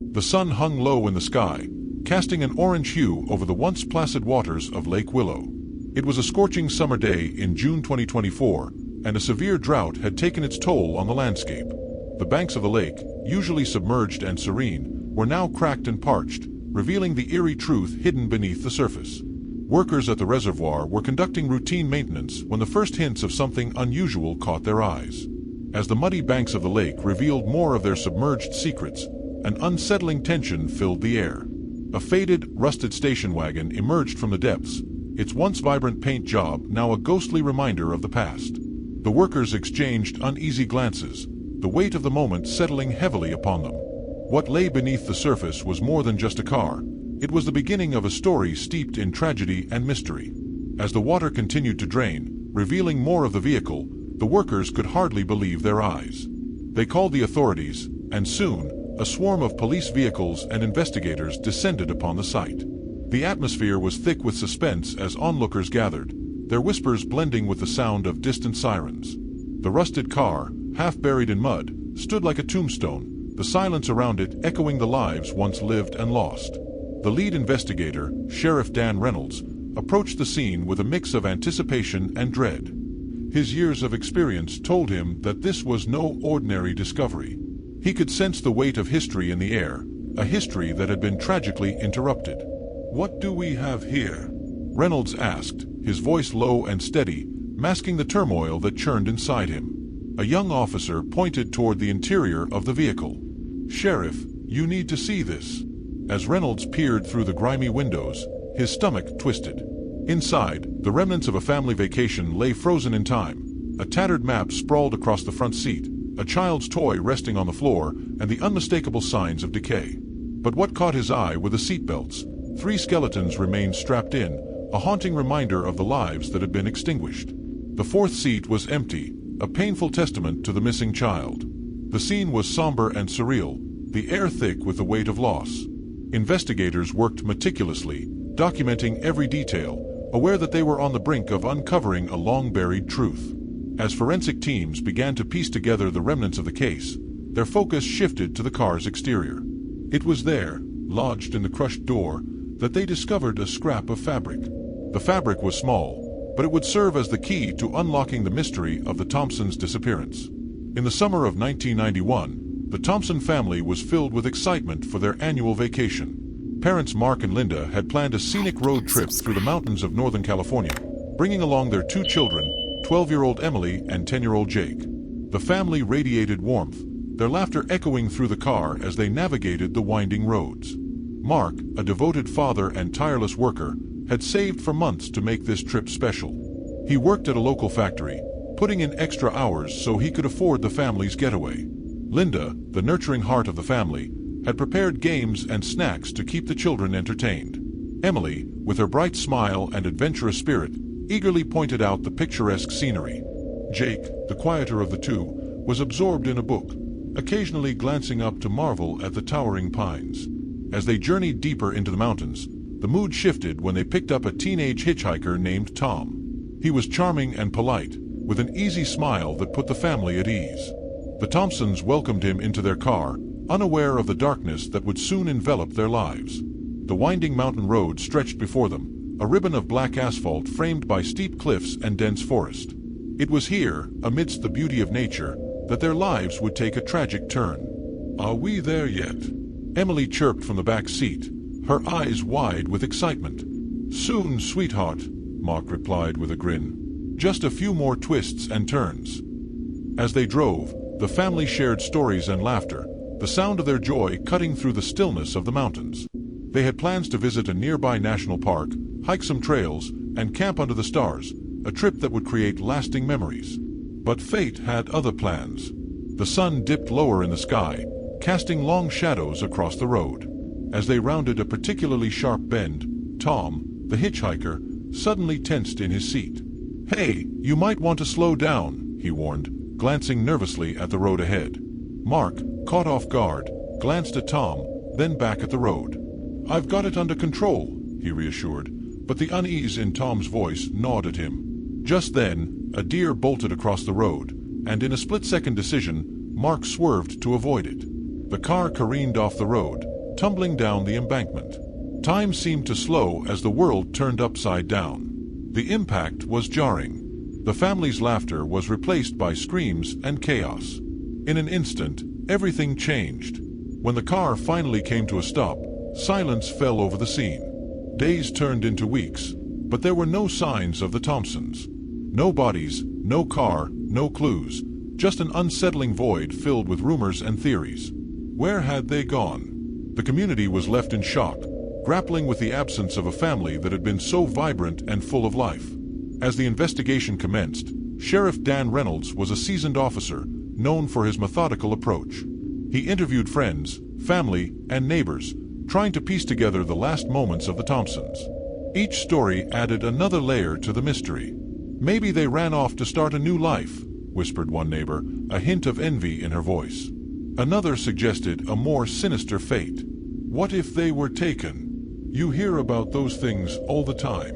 The sun hung low in the sky, casting an orange hue over the once placid waters of Lake Willow. It was a scorching summer day in June 2024, and a severe drought had taken its toll on the landscape. The banks of the lake, usually submerged and serene, were now cracked and parched, revealing the eerie truth hidden beneath the surface. Workers at the reservoir were conducting routine maintenance when the first hints of something unusual caught their eyes. As the muddy banks of the lake revealed more of their submerged secrets, an unsettling tension filled the air. A faded, rusted station wagon emerged from the depths, its once vibrant paint job now a ghostly reminder of the past. The workers exchanged uneasy glances, the weight of the moment settling heavily upon them. What lay beneath the surface was more than just a car. It was the beginning of a story steeped in tragedy and mystery. As the water continued to drain, revealing more of the vehicle, the workers could hardly believe their eyes. They called the authorities, and soon, a swarm of police vehicles and investigators descended upon the site. The atmosphere was thick with suspense as onlookers gathered, their whispers blending with the sound of distant sirens. The rusted car, half buried in mud, stood like a tombstone, the silence around it echoing the lives once lived and lost. The lead investigator, Sheriff Dan Reynolds, approached the scene with a mix of anticipation and dread. His years of experience told him that this was no ordinary discovery. He could sense the weight of history in the air, a history that had been tragically interrupted. "What do we have here?" Reynolds asked, his voice low and steady, masking the turmoil that churned inside him. A young officer pointed toward the interior of the vehicle. "Sheriff, you need to see this." As Reynolds peered through the grimy windows, his stomach twisted. Inside, the remnants of a family vacation lay frozen in time. A tattered map sprawled across the front seat, a child's toy resting on the floor, and the unmistakable signs of decay. But what caught his eye were the seatbelts. 3 skeletons remained strapped in, a haunting reminder of the lives that had been extinguished. The 4th seat was empty, a painful testament to the missing child. The scene was somber and surreal, the air thick with the weight of loss. Investigators worked meticulously, documenting every detail, aware that they were on the brink of uncovering a long-buried truth. As forensic teams began to piece together the remnants of the case, their focus shifted to the car's exterior. It was there, lodged in the crushed door, that they discovered a scrap of fabric. The fabric was small, but it would serve as the key to unlocking the mystery of the Thompsons' disappearance. In the summer of 1991, the Thompson family was filled with excitement for their annual vacation. Parents Mark and Linda had planned a scenic road trip through the mountains of Northern California, bringing along their 2 children, 12-year-old Emily and 10-year-old Jake. The family radiated warmth, their laughter echoing through the car as they navigated the winding roads. Mark, a devoted father and tireless worker, had saved for months to make this trip special. He worked at a local factory, putting in extra hours so he could afford the family's getaway. Linda, the nurturing heart of the family, had prepared games and snacks to keep the children entertained. Emily, with her bright smile and adventurous spirit, eagerly pointed out the picturesque scenery. Jake, the quieter of the two, was absorbed in a book, occasionally glancing up to marvel at the towering pines. As they journeyed deeper into the mountains, the mood shifted when they picked up a teenage hitchhiker named Tom. He was charming and polite, with an easy smile that put the family at ease. The Thompsons welcomed him into their car, unaware of the darkness that would soon envelop their lives. The winding mountain road stretched before them, a ribbon of black asphalt framed by steep cliffs and dense forest. It was here, amidst the beauty of nature, that their lives would take a tragic turn. "Are we there yet?" Emily chirped from the back seat, her eyes wide with excitement. "Soon, sweetheart," Mark replied with a grin. "Just a few more twists and turns." As they drove, the family shared stories and laughter, the sound of their joy cutting through the stillness of the mountains. They had plans to visit a nearby national park, hike some trails, and camp under the stars, a trip that would create lasting memories. But fate had other plans. The sun dipped lower in the sky, casting long shadows across the road. As they rounded a particularly sharp bend, Tom, the hitchhiker, suddenly tensed in his seat. "Hey, you might want to slow down," he warned, glancing nervously at the road ahead. Mark, caught off guard, glanced at Tom, then back at the road. "I've got it under control," he reassured, but the unease in Tom's voice gnawed at him. Just then, a deer bolted across the road, and in a split-second decision, Mark swerved to avoid it. The car careened off the road, tumbling down the embankment. Time seemed to slow as the world turned upside down. The impact was jarring. The family's laughter was replaced by screams and chaos. In an instant, everything changed. When the car finally came to a stop, silence fell over the scene. Days turned into weeks, but there were no signs of the Thompsons. No bodies, no car, no clues, just an unsettling void filled with rumors and theories. Where had they gone? The community was left in shock, grappling with the absence of a family that had been so vibrant and full of life. As the investigation commenced, Sheriff Dan Reynolds was a seasoned officer, known for his methodical approach. He interviewed friends, family, and neighbors, trying to piece together the last moments of the Thompsons. Each story added another layer to the mystery. "Maybe they ran off to start a new life," whispered one neighbor, a hint of envy in her voice. Another suggested a more sinister fate. "What if they were taken?" You hear about those things all the time.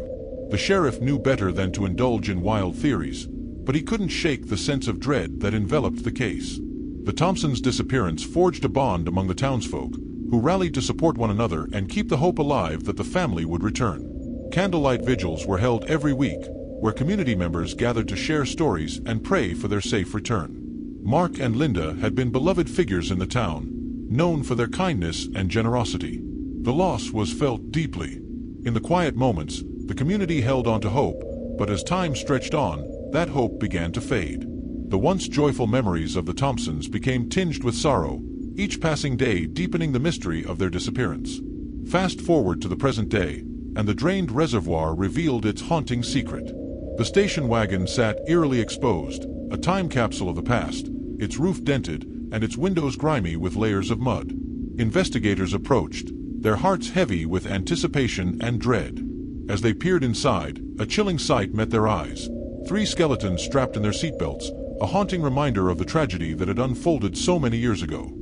The sheriff knew better than to indulge in wild theories, but he couldn't shake the sense of dread that enveloped the case. The Thompsons' disappearance forged a bond among the townsfolk, who rallied to support one another and keep the hope alive that the family would return. Candlelight vigils were held every week, where community members gathered to share stories and pray for their safe return. Mark and Linda had been beloved figures in the town, known for their kindness and generosity. The loss was felt deeply. In the quiet moments, the community held on to hope, but as time stretched on, that hope began to fade. The once joyful memories of the Thompsons became tinged with sorrow, each passing day deepening the mystery of their disappearance. Fast forward to the present day, and the drained reservoir revealed its haunting secret. The station wagon sat eerily exposed, a time capsule of the past, its roof dented and its windows grimy with layers of mud. Investigators approached, their hearts heavy with anticipation and dread. As they peered inside, a chilling sight met their eyes. 3 skeletons strapped in their seatbelts, a haunting reminder of the tragedy that had unfolded so many years ago.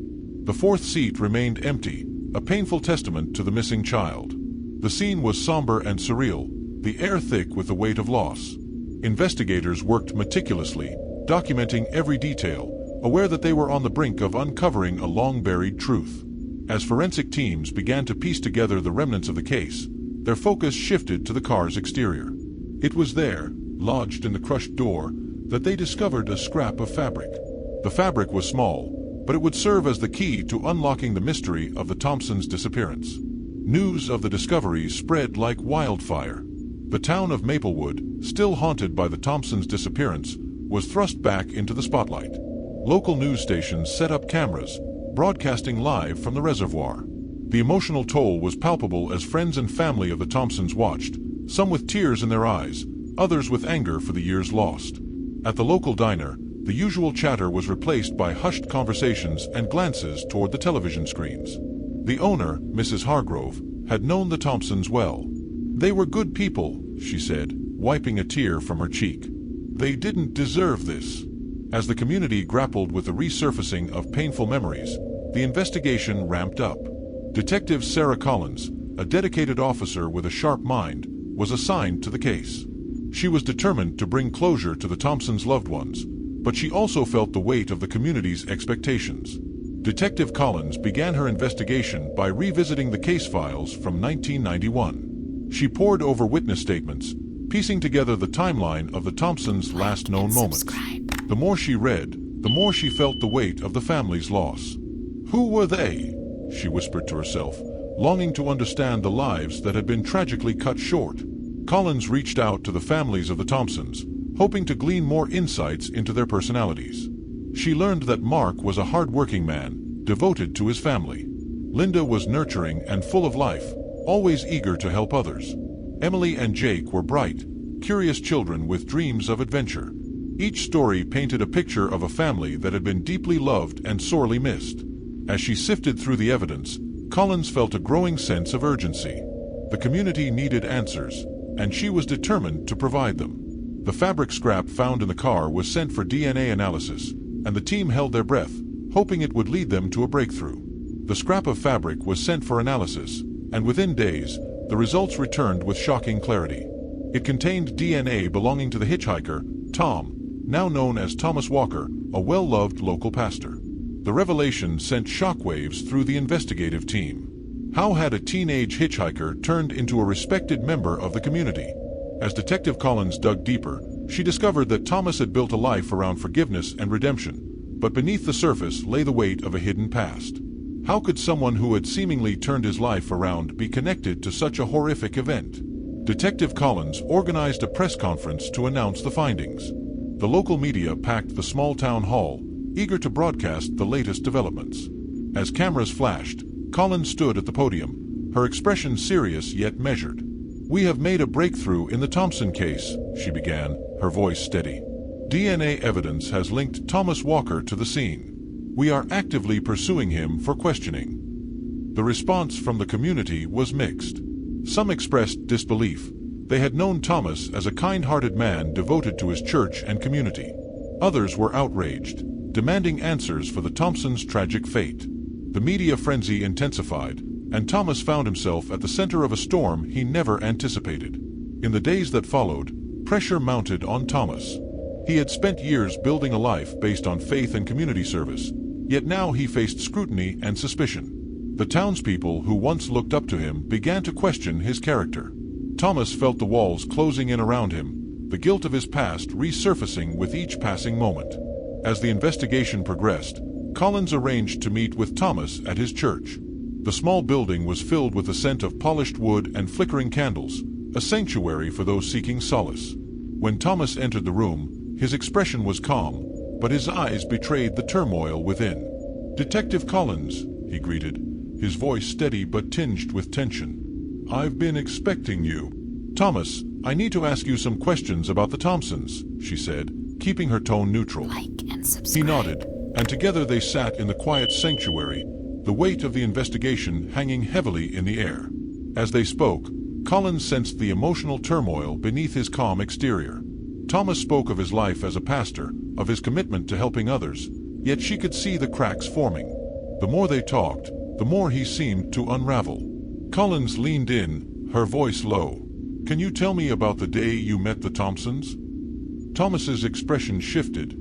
The 4th seat remained empty, a painful testament to the missing child. The scene was somber and surreal, the air thick with the weight of loss. Investigators worked meticulously, documenting every detail, aware that they were on the brink of uncovering a long-buried truth. As forensic teams began to piece together the remnants of the case, their focus shifted to the car's exterior. It was there, lodged in the crushed door, that they discovered a scrap of fabric. The fabric was small, but it would serve as the key to unlocking the mystery of the Thompsons' disappearance. News of the discovery spread like wildfire. The town of Maplewood, still haunted by the Thompsons' disappearance, was thrust back into the spotlight. Local news stations set up cameras, broadcasting live from the reservoir. The emotional toll was palpable as friends and family of the Thompsons watched, some with tears in their eyes, others with anger for the years lost. At the local diner, the usual chatter was replaced by hushed conversations and glances toward the television screens. The owner, Mrs. Hargrove, had known the Thompsons well. "They were good people," she said, wiping a tear from her cheek. "They didn't deserve this." As the community grappled with the resurfacing of painful memories, the investigation ramped up. Detective Sarah Collins, a dedicated officer with a sharp mind, was assigned to the case. She was determined to bring closure to the Thompsons' loved ones, but she also felt the weight of the community's expectations. Detective Collins began her investigation by revisiting the case files from 1991. She pored over witness statements, piecing together the timeline of the Thompsons' last known moments. The more she read, the more she felt the weight of the family's loss. Who were they? She whispered to herself, longing to understand the lives that had been tragically cut short. Collins reached out to the families of the Thompsons, hoping to glean more insights into their personalities. She learned that Mark was a hard-working man, devoted to his family. Linda was nurturing and full of life, always eager to help others. Emily and Jake were bright, curious children with dreams of adventure. Each story painted a picture of a family that had been deeply loved and sorely missed. As she sifted through the evidence, Collins felt a growing sense of urgency. The community needed answers, and she was determined to provide them. The fabric scrap found in the car was sent for DNA analysis, and the team held their breath, hoping it would lead them to a breakthrough. The scrap of fabric was sent for analysis, and within days, the results returned with shocking clarity. It contained DNA belonging to the hitchhiker, Tom, now known as Thomas Walker, a well-loved local pastor. The revelation sent shockwaves through the investigative team. How had a teenage hitchhiker turned into a respected member of the community? As Detective Collins dug deeper, she discovered that Thomas had built a life around forgiveness and redemption, but beneath the surface lay the weight of a hidden past. How could someone who had seemingly turned his life around be connected to such a horrific event? Detective Collins organized a press conference to announce the findings. The local media packed the small town hall, eager to broadcast the latest developments. As cameras flashed, Collins stood at the podium, her expression serious yet measured. "We have made a breakthrough in the Thompson case," she began, her voice steady. "DNA evidence has linked Thomas Walker to the scene. We are actively pursuing him for questioning." The response from the community was mixed. Some expressed disbelief. They had known Thomas as a kind-hearted man devoted to his church and community. Others were outraged, demanding answers for the Thompsons' tragic fate. The media frenzy intensified, and Thomas found himself at the center of a storm he never anticipated. In the days that followed, pressure mounted on Thomas. He had spent years building a life based on faith and community service, yet now he faced scrutiny and suspicion. The townspeople who once looked up to him began to question his character. Thomas felt the walls closing in around him, the guilt of his past resurfacing with each passing moment. As the investigation progressed, Collins arranged to meet with Thomas at his church. The small building was filled with the scent of polished wood and flickering candles, a sanctuary for those seeking solace. When Thomas entered the room, his expression was calm, but his eyes betrayed the turmoil within. "Detective Collins," he greeted, his voice steady but tinged with tension. "I've been expecting you." "Thomas, I need to ask you some questions about the Thompsons," she said, keeping her tone neutral. Like and subscribe. He nodded, and together they sat in the quiet sanctuary, the weight of the investigation hanging heavily in the air. As they spoke, Collins sensed the emotional turmoil beneath his calm exterior. Thomas spoke of his life as a pastor, of his commitment to helping others, yet she could see the cracks forming. The more they talked, the more he seemed to unravel. Collins leaned in, her voice low. "Can you tell me about the day you met the Thompsons?" Thomas's expression shifted,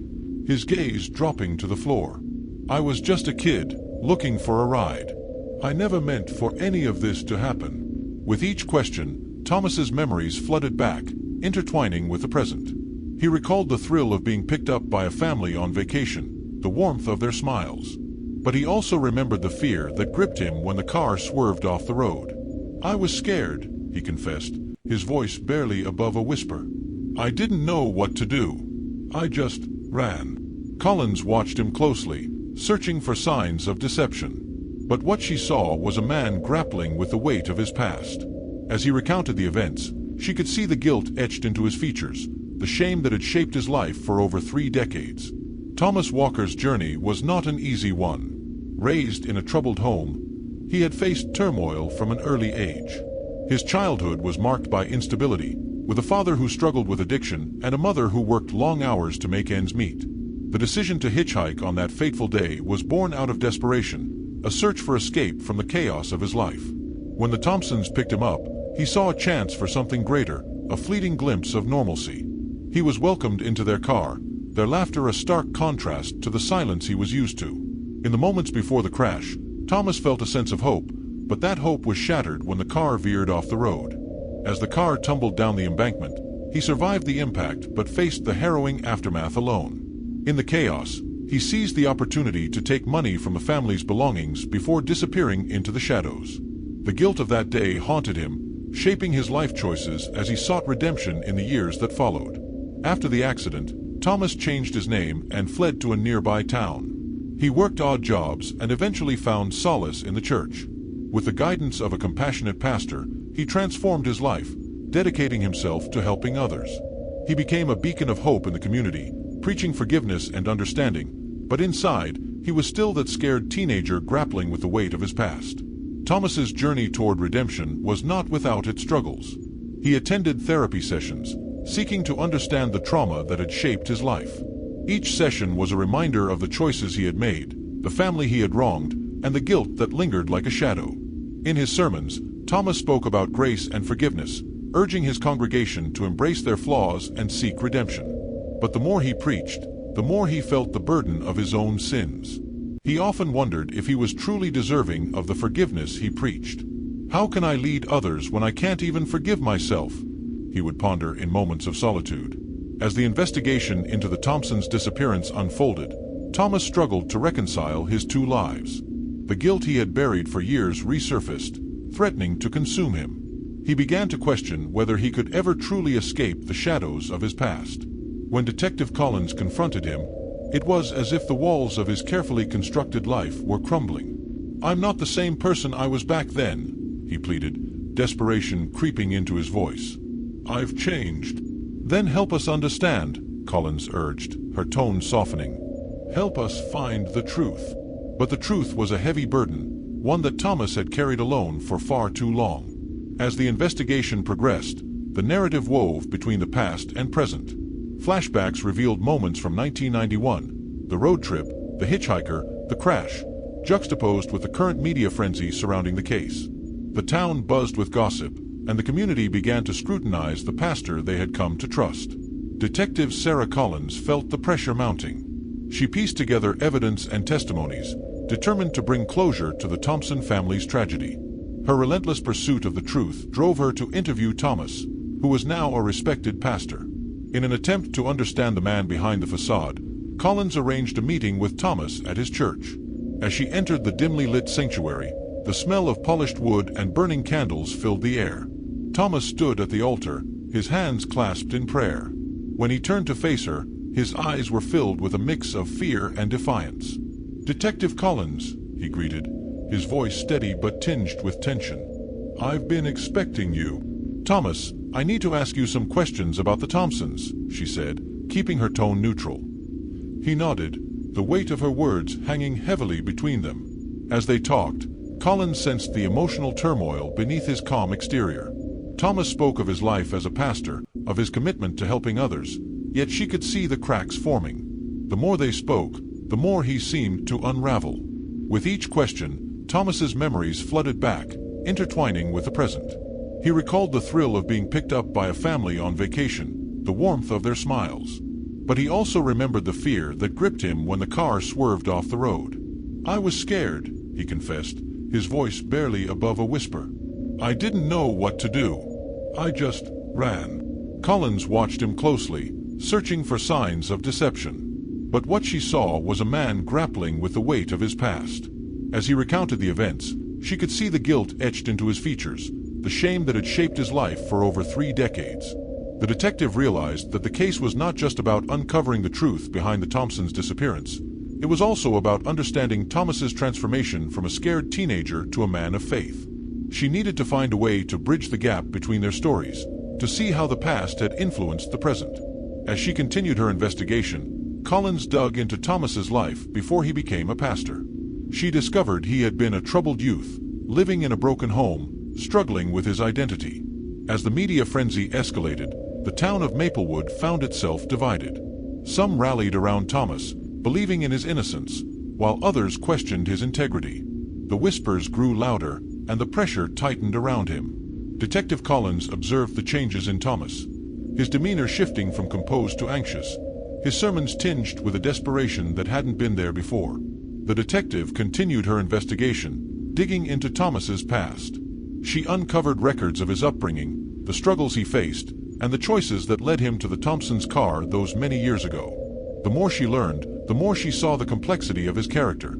his gaze dropping to the floor. "I was just a kid, looking for a ride. I never meant for any of this to happen." With each question, Thomas's memories flooded back, intertwining with the present. He recalled the thrill of being picked up by a family on vacation, the warmth of their smiles. But he also remembered the fear that gripped him when the car swerved off the road. "I was scared," he confessed, his voice barely above a whisper. "I didn't know what to do. I just ran." Collins watched him closely, searching for signs of deception. But what she saw was a man grappling with the weight of his past. As he recounted the events, she could see the guilt etched into his features, the shame that had shaped his life for over 3 decades. Thomas Walker's journey was not an easy one. Raised in a troubled home, he had faced turmoil from an early age. His childhood was marked by instability, with a father who struggled with addiction and a mother who worked long hours to make ends meet. The decision to hitchhike on that fateful day was born out of desperation, a search for escape from the chaos of his life. When the Thompsons picked him up, he saw a chance for something greater, a fleeting glimpse of normalcy. He was welcomed into their car, their laughter a stark contrast to the silence he was used to. In the moments before the crash, Thomas felt a sense of hope, but that hope was shattered when the car veered off the road. As the car tumbled down the embankment, he survived the impact but faced the harrowing aftermath alone. In the chaos, he seized the opportunity to take money from the family's belongings before disappearing into the shadows. The guilt of that day haunted him, shaping his life choices as he sought redemption in the years that followed. After the accident, Thomas changed his name and fled to a nearby town. He worked odd jobs and eventually found solace in the church. With the guidance of a compassionate pastor, he transformed his life, dedicating himself to helping others. He became a beacon of hope in the community, preaching forgiveness and understanding, but inside, he was still that scared teenager grappling with the weight of his past. Thomas's journey toward redemption was not without its struggles. He attended therapy sessions, seeking to understand the trauma that had shaped his life. Each session was a reminder of the choices he had made, the family he had wronged, and the guilt that lingered like a shadow. In his sermons, Thomas spoke about grace and forgiveness, urging his congregation to embrace their flaws and seek redemption. But the more he preached, the more he felt the burden of his own sins. He often wondered if he was truly deserving of the forgiveness he preached. "How can I lead others when I can't even forgive myself?" he would ponder in moments of solitude. As the investigation into the Thompsons' disappearance unfolded, Thomas struggled to reconcile his two lives. The guilt he had buried for years resurfaced, threatening to consume him. He began to question whether he could ever truly escape the shadows of his past. When Detective Collins confronted him, it was as if the walls of his carefully constructed life were crumbling. "I'm not the same person I was back then," he pleaded, desperation creeping into his voice. "I've changed." "Then help us understand," Collins urged, her tone softening. "Help us find the truth." But the truth was a heavy burden, one that Thomas had carried alone for far too long. As the investigation progressed, the narrative wove between the past and present. Flashbacks revealed moments from 1991, the road trip, the hitchhiker, the crash, juxtaposed with the current media frenzy surrounding the case. The town buzzed with gossip, and the community began to scrutinize the pastor they had come to trust. Detective Sarah Collins felt the pressure mounting. She pieced together evidence and testimonies, determined to bring closure to the Thompson family's tragedy. Her relentless pursuit of the truth drove her to interview Thomas, who was now a respected pastor. In an attempt to understand the man behind the facade, Collins arranged a meeting with Thomas at his church. As she entered the dimly lit sanctuary, the smell of polished wood and burning candles filled the air. Thomas stood at the altar, his hands clasped in prayer. When he turned to face her, his eyes were filled with a mix of fear and defiance. "Detective Collins," he greeted, his voice steady but tinged with tension. "I've been expecting you." "Thomas, I need to ask you some questions about the Thompsons," she said, keeping her tone neutral. He nodded, the weight of her words hanging heavily between them. As they talked, Collins sensed the emotional turmoil beneath his calm exterior. Thomas spoke of his life as a pastor, of his commitment to helping others, yet she could see the cracks forming. The more they spoke, the more he seemed to unravel. With each question, Thomas's memories flooded back, intertwining with the present. He recalled the thrill of being picked up by a family on vacation, the warmth of their smiles. But he also remembered the fear that gripped him when the car swerved off the road. "I was scared," he confessed, his voice barely above a whisper. "I didn't know what to do. I just ran." Collins watched him closely, searching for signs of deception. But what she saw was a man grappling with the weight of his past. As he recounted the events, she could see the guilt etched into his features, the shame that had shaped his life for over 3 decades. The detective realized that the case was not just about uncovering the truth behind the Thompsons' disappearance. It was also about understanding Thomas's transformation from a scared teenager to a man of faith. She needed to find a way to bridge the gap between their stories, to see how the past had influenced the present. As she continued her investigation, Collins dug into Thomas's life before he became a pastor. She discovered he had been a troubled youth, living in a broken home, struggling with his identity. As the media frenzy escalated, the town of Maplewood found itself divided. Some rallied around Thomas, believing in his innocence, while others questioned his integrity. The whispers grew louder, and the pressure tightened around him. Detective Collins observed the changes in Thomas, his demeanor shifting from composed to anxious, his sermons tinged with a desperation that hadn't been there before. The detective continued her investigation, digging into Thomas's past. She uncovered records of his upbringing, the struggles he faced, and the choices that led him to the Thompsons' car those many years ago. The more she learned, the more she saw the complexity of his character,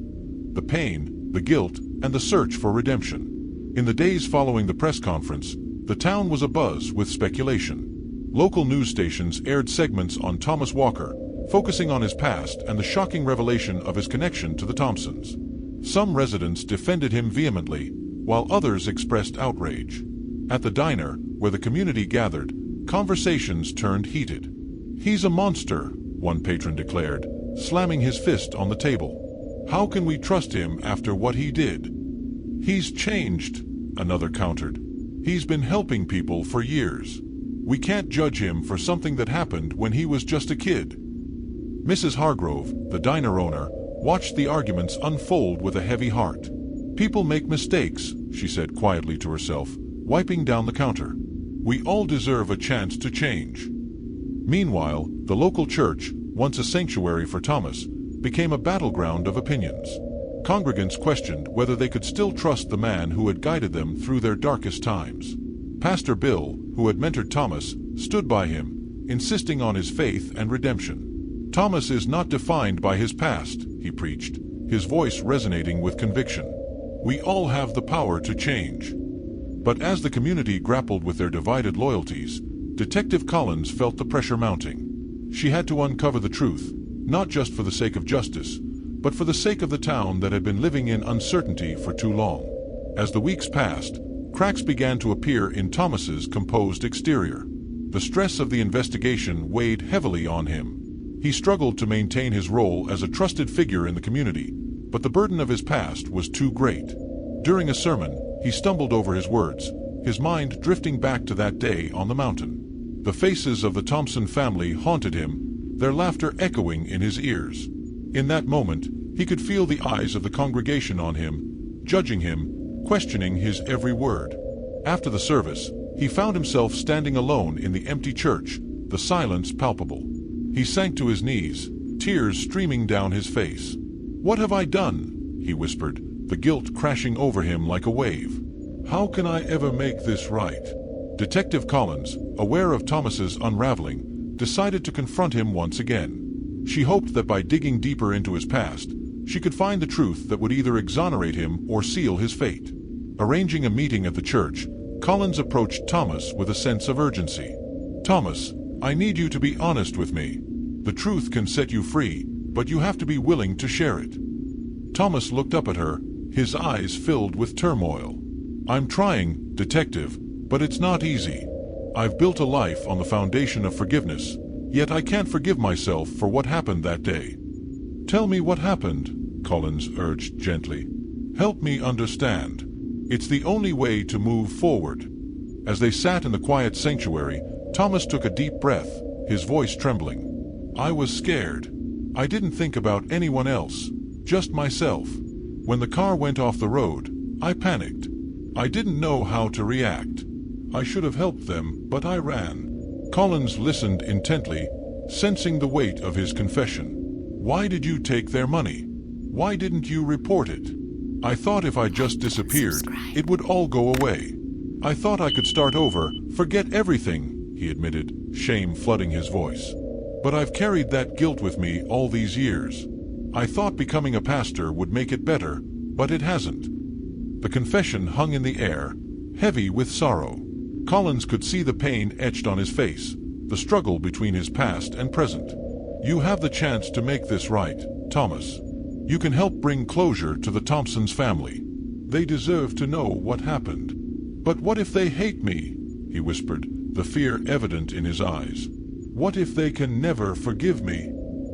the pain, the guilt, and the search for redemption. In the days following the press conference, the town was abuzz with speculation. Local news stations aired segments on Thomas Walker, focusing on his past and the shocking revelation of his connection to the Thompsons. Some residents defended him vehemently, while others expressed outrage. At the diner, where the community gathered, conversations turned heated. "He's a monster," one patron declared, slamming his fist on the table. "How can we trust him after what he did?" "He's changed," another countered. "He's been helping people for years. We can't judge him for something that happened when he was just a kid." Mrs. Hargrove, the diner owner, watched the arguments unfold with a heavy heart. "People make mistakes," she said quietly to herself, wiping down the counter. "We all deserve a chance to change." Meanwhile, the local church, once a sanctuary for Thomas, became a battleground of opinions. Congregants questioned whether they could still trust the man who had guided them through their darkest times. Pastor Bill, who had mentored Thomas, stood by him, insisting on his faith and redemption. Thomas is not defined by his past, he preached, his voice resonating with conviction. We all have the power to change. But as the community grappled with their divided loyalties, Detective Collins felt the pressure mounting. She had to uncover the truth, not just for the sake of justice, but for the sake of the town that had been living in uncertainty for too long. As the weeks passed, cracks began to appear in Thomas's composed exterior. The stress of the investigation weighed heavily on him. He struggled to maintain his role as a trusted figure in the community, but the burden of his past was too great. During a sermon, he stumbled over his words, his mind drifting back to that day on the mountain. The faces of the Thompson family haunted him, their laughter echoing in his ears. In that moment, he could feel the eyes of the congregation on him, judging him, questioning his every word. After the service, he found himself standing alone in the empty church, the silence palpable. He sank to his knees, tears streaming down his face. "What have I done?" he whispered, the guilt crashing over him like a wave. "How can I ever make this right?" Detective Collins, aware of Thomas's unraveling, decided to confront him once again. She hoped that by digging deeper into his past, she could find the truth that would either exonerate him or seal his fate. Arranging a meeting at the church, Collins approached Thomas with a sense of urgency. "Thomas, I need you to be honest with me. The truth can set you free, but you have to be willing to share it." Thomas looked up at her, his eyes filled with turmoil. "I'm trying, Detective, but it's not easy. I've built a life on the foundation of forgiveness, yet I can't forgive myself for what happened that day." "Tell me what happened," Collins urged gently. "Help me understand. It's the only way to move forward." As they sat in the quiet sanctuary, Thomas took a deep breath, his voice trembling. "I was scared. I didn't think about anyone else, just myself. When the car went off the road, I panicked. I didn't know how to react. I should have helped them, but I ran." Collins listened intently, sensing the weight of his confession. "Why did you take their money? Why didn't you report it?" "I thought if I just disappeared, it would all go away. I thought I could start over, forget everything," he admitted, shame flooding his voice. "But I've carried that guilt with me all these years. I thought becoming a pastor would make it better, but it hasn't." The confession hung in the air, heavy with sorrow. Collins could see the pain etched on his face, the struggle between his past and present. "You have the chance to make this right, Thomas. You can help bring closure to the Thompsons family. They deserve to know what happened." "But what if they hate me?" he whispered, the fear evident in his eyes. "What if they can never forgive me?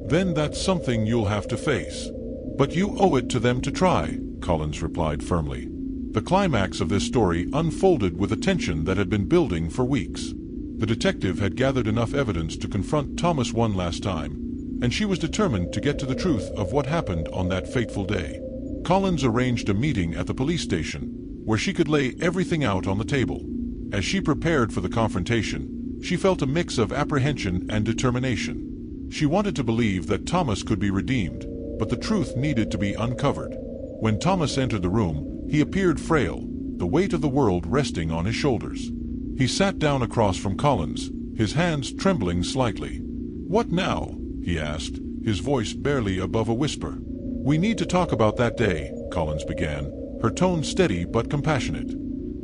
Then that's something you'll have to face." "But you owe it to them to try," Collins replied firmly. The climax of this story unfolded with a tension that had been building for weeks. The detective had gathered enough evidence to confront Thomas one last time, and she was determined to get to the truth of what happened on that fateful day. Collins arranged a meeting at the police station, where she could lay everything out on the table. As she prepared for the confrontation, she felt a mix of apprehension and determination. She wanted to believe that Thomas could be redeemed, but the truth needed to be uncovered. When Thomas entered the room, he appeared frail, the weight of the world resting on his shoulders. He sat down across from Collins, his hands trembling slightly. "What now?" he asked, his voice barely above a whisper. "We need to talk about that day," Collins began, her tone steady but compassionate.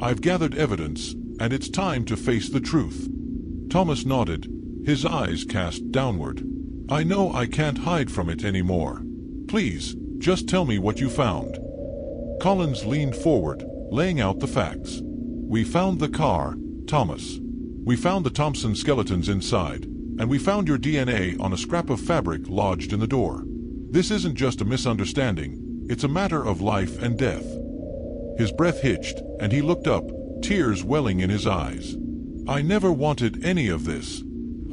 "I've gathered evidence, and it's time to face the truth." Thomas nodded, his eyes cast downward. "I know I can't hide from it anymore. Please, just tell me what you found." Collins leaned forward, laying out the facts. "We found the car, Thomas. We found the Thompson skeletons inside, and we found your DNA on a scrap of fabric lodged in the door. This isn't just a misunderstanding, it's a matter of life and death." His breath hitched, and he looked up, tears welling in his eyes. "I never wanted any of this.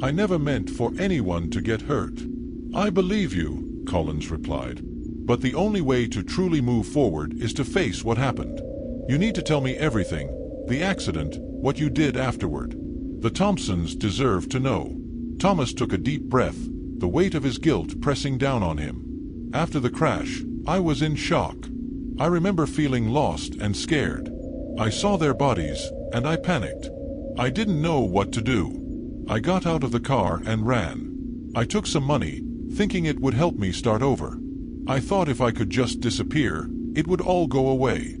I never meant for anyone to get hurt." "I believe you," Collins replied. "But the only way to truly move forward is to face what happened. You need to tell me everything, the accident, what you did afterward. The Thompsons deserve to know." Thomas took a deep breath, the weight of his guilt pressing down on him. "After the crash, I was in shock. I remember feeling lost and scared. I saw their bodies, and I panicked. I didn't know what to do. I got out of the car and ran. I took some money, thinking it would help me start over. I thought if I could just disappear, it would all go away.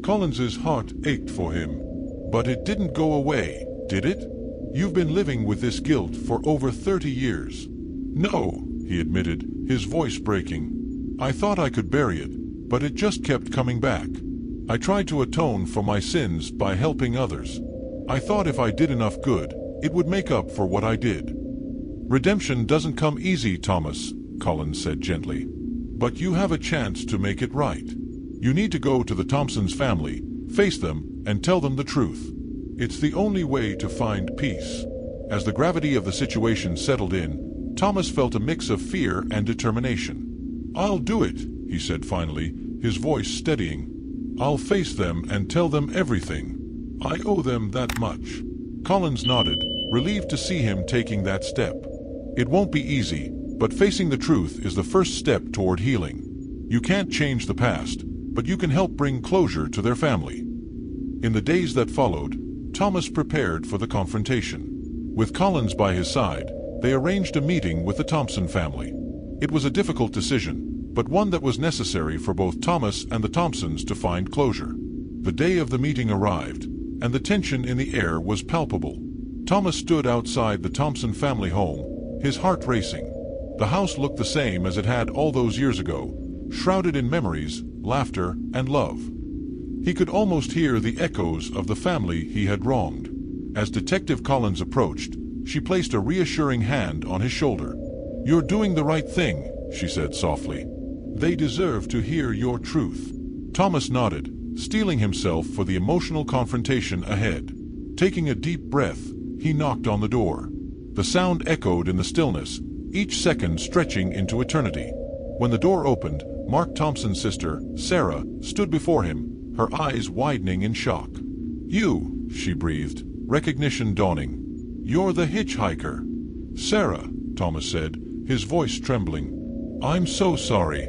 Collins's heart ached for him. But it didn't go away, did it? You've been living with this guilt for over 30 years. No, he admitted, his voice breaking. I thought I could bury it, but it just kept coming back. I tried to atone for my sins by helping others. I thought if I did enough good, it would make up for what I did. Redemption doesn't come easy, Thomas, Collins said gently. But you have a chance to make it right. You need to go to the Thompson's family, face them, and tell them the truth. It's the only way to find peace. As the gravity of the situation settled in, Thomas felt a mix of fear and determination. I'll do it, he said finally, his voice steadying. I'll face them and tell them everything. I owe them that much. Collins nodded, relieved to see him taking that step. It won't be easy, but facing the truth is the first step toward healing. You can't change the past, but you can help bring closure to their family. In the days that followed, Thomas prepared for the confrontation. With Collins by his side, they arranged a meeting with the Thompson family. It was a difficult decision, but one that was necessary for both Thomas and the Thompsons to find closure. The day of the meeting arrived, and the tension in the air was palpable. Thomas stood outside the Thompson family home, his heart racing. The house looked the same as it had all those years ago, shrouded in memories, laughter, and love. He could almost hear the echoes of the family he had wronged. As Detective Collins approached, she placed a reassuring hand on his shoulder. "You're doing the right thing," she said softly. "They deserve to hear your truth." Thomas nodded, steeling himself for the emotional confrontation ahead. Taking a deep breath, he knocked on the door. The sound echoed in the stillness, each second stretching into eternity. When the door opened, Mark Thompson's sister, Sarah, stood before him, her eyes widening in shock. "You," she breathed, recognition dawning. "You're the hitchhiker." "Sarah," Thomas said, his voice trembling. "I'm so sorry.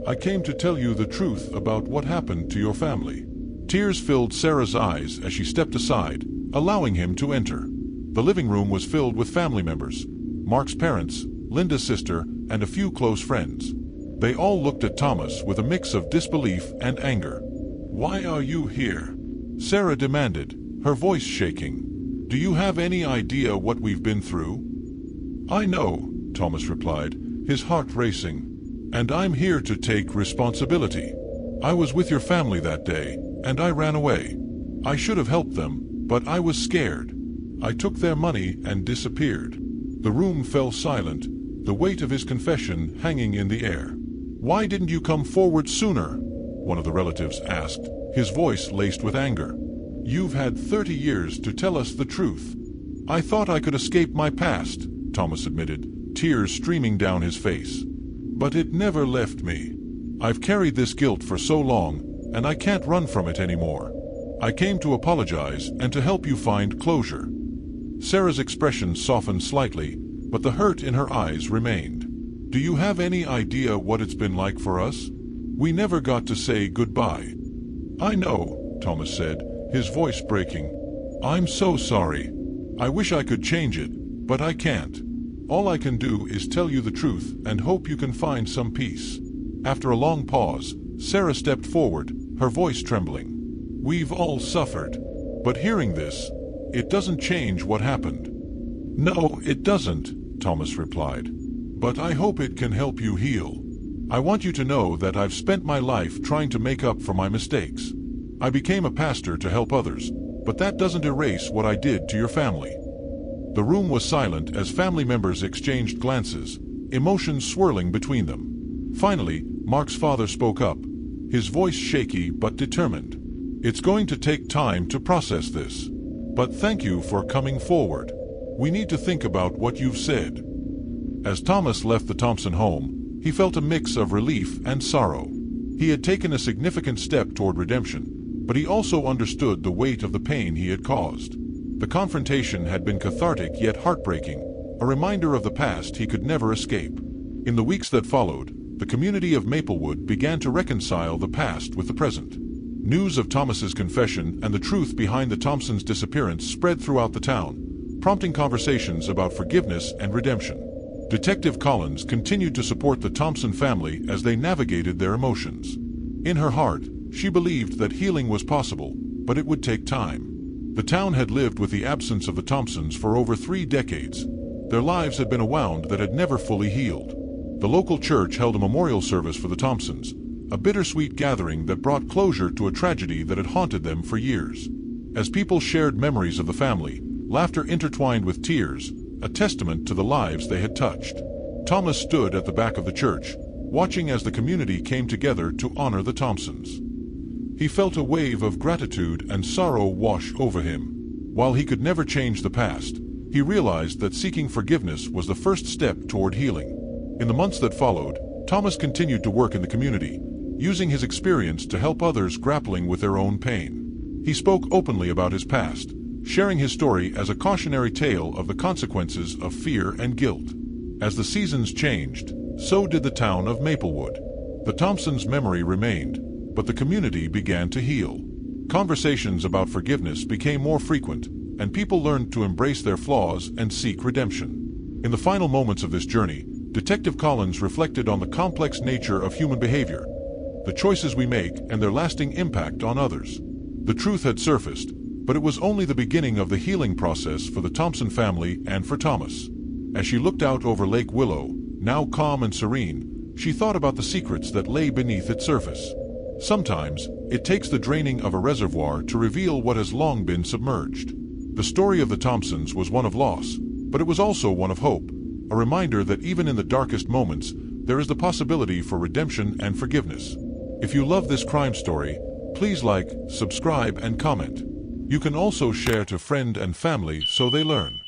I came to tell you the truth about what happened to your family." Tears filled Sarah's eyes as she stepped aside, allowing him to enter. The living room was filled with family members, Mark's parents, Linda's sister, and a few close friends. They all looked at Thomas with a mix of disbelief and anger. "Why are you here?" Sarah demanded, her voice shaking. "Do you have any idea what we've been through?" "I know," Thomas replied, his heart racing. "And I'm here to take responsibility. I was with your family that day, and I ran away. I should have helped them, but I was scared. I took their money and disappeared." The room fell silent, the weight of his confession hanging in the air. "Why didn't you come forward sooner?" one of the relatives asked, his voice laced with anger. "You've had 30 years to tell us the truth." "I thought I could escape my past," Thomas admitted, tears streaming down his face. "But it never left me. I've carried this guilt for so long, and I can't run from it anymore. I came to apologize and to help you find closure." Sarah's expression softened slightly, but the hurt in her eyes remained. "Do you have any idea what it's been like for us? We never got to say goodbye." "I know," Thomas said, his voice breaking. "I'm so sorry. I wish I could change it, but I can't. All I can do is tell you the truth and hope you can find some peace." After a long pause, Sarah stepped forward, her voice trembling. "We've all suffered. But hearing this, it doesn't change what happened." "No, it doesn't," Thomas replied. "But I hope it can help you heal. I want you to know that I've spent my life trying to make up for my mistakes. I became a pastor to help others, but that doesn't erase what I did to your family." The room was silent as family members exchanged glances, emotions swirling between them. Finally, Mark's father spoke up, his voice shaky but determined. "It's going to take time to process this. But thank you for coming forward. We need to think about what you've said." As Thomas left the Thompson home, he felt a mix of relief and sorrow. He had taken a significant step toward redemption, but he also understood the weight of the pain he had caused. The confrontation had been cathartic yet heartbreaking, a reminder of the past he could never escape. In the weeks that followed, the community of Maplewood began to reconcile the past with the present. News of Thomas's confession and the truth behind the Thompsons' disappearance spread throughout the town, prompting conversations about forgiveness and redemption. Detective Collins continued to support the Thompson family as they navigated their emotions. In her heart, she believed that healing was possible, but it would take time. The town had lived with the absence of the Thompsons for over 3 decades. Their lives had been a wound that had never fully healed. The local church held a memorial service for the Thompsons, a bittersweet gathering that brought closure to a tragedy that had haunted them for years. As people shared memories of the family, laughter intertwined with tears, a testament to the lives they had touched. Thomas stood at the back of the church, watching as the community came together to honor the Thompsons. He felt a wave of gratitude and sorrow wash over him. While he could never change the past, he realized that seeking forgiveness was the first step toward healing. In the months that followed, Thomas continued to work in the community, using his experience to help others grappling with their own pain. He spoke openly about his past, sharing his story as a cautionary tale of the consequences of fear and guilt. As the seasons changed, so did the town of Maplewood. The Thompsons' memory remained, but the community began to heal. Conversations about forgiveness became more frequent, and people learned to embrace their flaws and seek redemption. In the final moments of this journey, Detective Collins reflected on the complex nature of human behavior, the choices we make, and their lasting impact on others. The truth had surfaced, but it was only the beginning of the healing process for the Thompson family and for Thomas. As she looked out over Lake Willow, now calm and serene, she thought about the secrets that lay beneath its surface. Sometimes, it takes the draining of a reservoir to reveal what has long been submerged. The story of the Thompsons was one of loss, but it was also one of hope, a reminder that even in the darkest moments, there is the possibility for redemption and forgiveness. If you love this crime story, please like, subscribe, and comment. You can also share to friends and family so they learn.